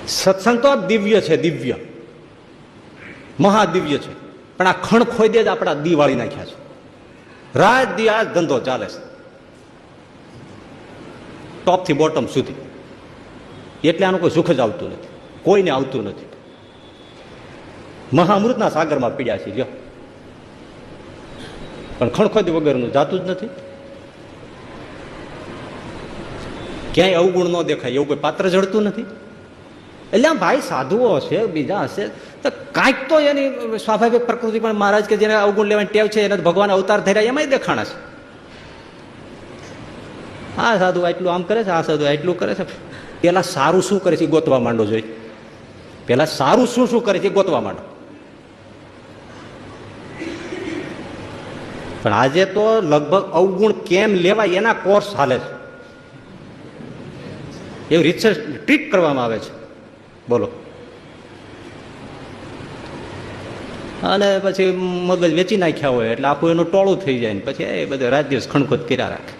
સત્સંગ તો દિવ્ય છે, દિવ્ય મહાદિવ્ય છે, પણ આ ખણ ખોઈ દે જ આપણા દિવાળી નાખ્યા છે. રાત દી આ ધંધો ચાલે છે ટોપ થી બોટમ સુધી. એટલે આનું કોઈ સુખ જ આવતું નથી, કોઈને આવતું નથી. મહામૃતના સાગરમાં પીડ્યા છે જો, પણ ખણખોદ વગરનું જાતું જ નથી. ક્યાંય અવગુણ ન દેખાય એવું કોઈ પાત્ર જડતું નથી. એટલે આમ ભાઈ સાધુઓ હશે, બીજા હશે, તો કાંઈક તો એની સ્વાભાવિક પ્રકૃતિ પણ મહારાજ કે જેને અવગુણ લેવાની ટેવ છે એને ભગવાન અવતાર થઈ રહ્યા એમાંય દેખાણા છે. આ સાધુ આટલું આમ કરે છે, આ સાધુ આટલું કરે છે. પેલા સારું શું કરે છે એ ગોતવા માંડો જોઈએ. પેલા સારું શું શું કરે છે એ ગોતવા માંડો. પણ આજે તો લગભગ અવગુણ કેમ લેવાય એના કોર્સ હાલે છે, એવું રિસર્ચ ટ્રીટ કરવામાં આવે છે. બોલો. અને પછી મગજ વેચી નાખ્યા હોય એટલે આખું એનું ટોળું થઈ જાય ને પછી એ બધું રાત દિવસ ખણખોદ કર્યા રાખે.